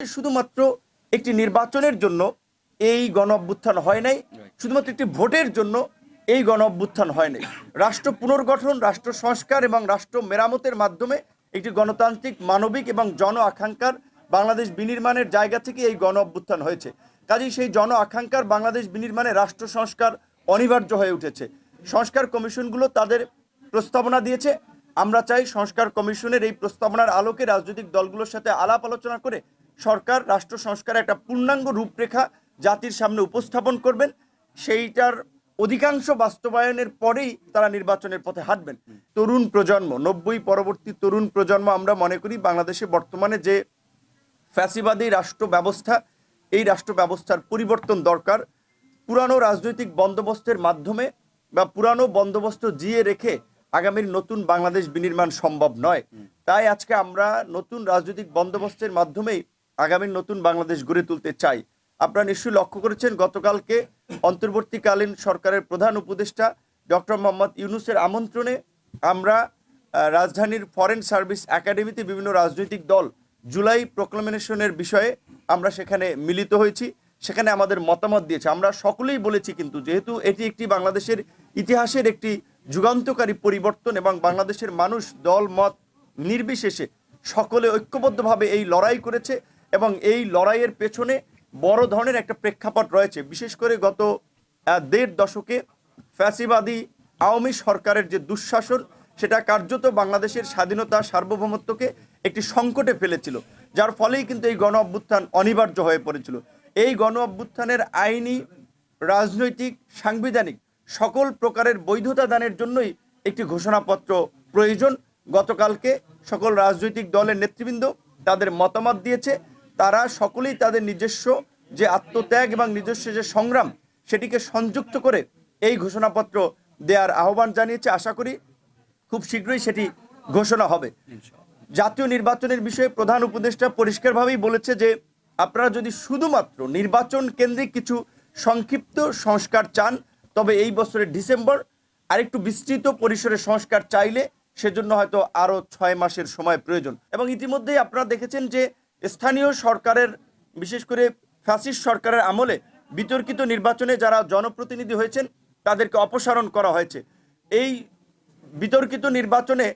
শুধুমাত্র একটি নির্বাচনের জন্য এই গণ অভ্যুত্থান হয় নাই, শুধুমাত্র একটি ভোটের জন্য এই গণ অভ্যুত্থান হয় নাই। রাষ্ট্র পুনর্গঠন, রাষ্ট্র সংস্কার এবং রাষ্ট্র মেরামতের মাধ্যমে একটি গণতান্ত্রিক, মানবিক এবং জন আকাঙ্ক্ষার বাংলাদেশ বিনির্মাণের জায়গা থেকে এই গণ অভ্যুত্থান হয়েছে। কাজেই সেই জন আকাঙ্ক্ষার বাংলাদেশ বিনির্মাণে রাষ্ট্র সংস্কার অনিবার্য হয়ে উঠেছে। সংস্কার কমিশনগুলো তাদের প্রস্তাবনা দিয়েছে। আমরা চাই সংস্কার কমিশনের এই প্রস্তাবনার আলোকে রাজনৈতিক দলগুলোর সাথে আলাপ আলোচনা করে সরকার রাষ্ট্র সংস্কারের একটা পূর্ণাঙ্গ রূপরেখা জাতির সামনে উপস্থাপন করবেন। সেইটার অধিকাংশ বাস্তবায়নের পরেই তারা নির্বাচনের পথে হাঁটবেন। তরুণ প্রজন্ম, 90 পরবর্তী তরুণ প্রজন্ম, আমরা মনে করি বাংলাদেশে বর্তমানে যে ফ্যাসিবাদী রাষ্ট্র ব্যবস্থা, এই রাষ্ট্র ব্যবস্থার পরিবর্তন দরকার। পুরানো রাজনৈতিক বন্দোবস্তের মাধ্যমে বা পুরানো বন্দোবস্ত জিয়ে রেখে আগামীর নতুন বাংলাদেশ বিনির্মাণ সম্ভব নয়। তাই আজকে আমরা নতুন রাজনৈতিক বন্দোবস্তের মাধ্যমেই আগামীর নতুন বাংলাদেশ গড়ে তুলতে চাই। আপনারা নিশ্চয়ই লক্ষ্য করেছেন, গতকালকে অন্তর্বর্তীকালীন সরকারের প্রধান উপদেষ্টা ডক্টর মোহাম্মদ ইউনূসের আমন্ত্রণে আমরা রাজধানীর ফরেন সার্ভিস একাডেমিতে বিভিন্ন রাজনৈতিক দল জুলাই প্রোক্লামেশনের বিষয়ে আমরা সেখানে মিলিত হয়েছি। সেখানে আমাদের মতামত দিয়েছে। আমরা সকলেই বলেছি, কিন্তু যেহেতু এটি একটি বাংলাদেশের ইতিহাসের একটি যুগান্তকারী পরিবর্তন এবং বাংলাদেশের মানুষ দল মত নির্বিশেষে সকলে ঐক্যবদ্ধভাবে এই লড়াই করেছে এবং এই লড়াইয়ের পেছনে বড় ধরনের একটা প্রেক্ষাপট রয়েছে। বিশেষ করে গত 1.5 দশকে ফ্যাসিবাদী আওয়ামী সরকারের যে দুঃশাসন, সেটা কার্যত বাংলাদেশের স্বাধীনতা, সার্বভৌমত্বকে একটি সংকটে ফেলেছিল, যার ফলেই কিন্তু এই গণ অভ্যুত্থান অনিবার্য হয়ে পড়েছিল। এই গণ অভ্যুত্থানের আইনি, রাজনৈতিক, সাংবিধানিক সকল প্রকারের বৈধতা দানের জন্যই একটি ঘোষণাপত্র প্রয়োজন। গতকালকে সকল রাজনৈতিক দলের নেতৃবৃন্দ তাদের মতামত দিয়েছে। তারা সকলেই তাদের নিজস্ব যে আত্মত্যাগ এবং নিজস্ব যে সংগ্রাম, সেটিকে সংযুক্ত করে এই ঘোষণাপত্র দেওয়ার আহ্বান জানিয়েছে। আশা করি খুব শীঘ্রই সেটি ঘোষণা হবে। জাতীয় নির্বাচনের বিষয়ে প্রধান উপদেষ্টা পরিষ্কারভাবেই বলেছে যে আপনারা যদি শুধুমাত্র নির্বাচন কেন্দ্রিক কিছু সংক্ষিপ্ত সংস্কার চান, তবে এই বছরের ডিসেম্বর। আরেকটু বিস্তৃত পরিসরে সংস্কার চাইলে সেজন্য হয়তো আরও 6 মাসের সময় প্রয়োজন। এবং ইতিমধ্যেই আপনারা দেখেছেন যে স্থানীয় সরকারের, বিশেষ করে ফ্যাসিস্ট সরকারের আমলে বিতর্কিত নির্বাচনে যারা জনপ্রতিনিধি হয়েছেন তাদেরকে অপসারণ করা হয়েছে। এই বিতর্কিত নির্বাচনে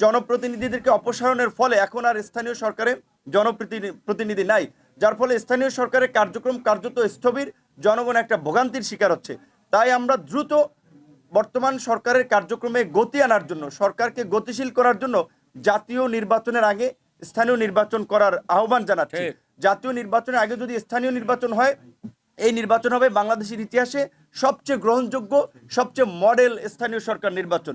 জনপ্রতিনিধিদেরকে অপসারণের ফলে এখন আর স্থানীয় সরকারে জনপ্রতিনিধি নাই, যার ফলে স্থানীয় সরকারের কার্যক্রম কার্যত স্থবির, জনগণ একটা ভোগান্তির শিকার হচ্ছে। তাই আমরা দ্রুত বর্তমান সরকারের কার্যক্রমে গতি আনার জন্য, সরকারকে গতিশীল করার জন্য জাতীয় নির্বাচনের আগে স্থানীয় নির্বাচন করার আহ্বান জানাচ্ছি। জাতীয় নির্বাচনের আগে যদি স্থানীয় নির্বাচন হয়, এই নির্বাচন হবে বাংলাদেশের ইতিহাসে সবচেয়ে গ্রহণযোগ্য, সবচেয়ে মডেল স্থানীয় সরকার নির্বাচন।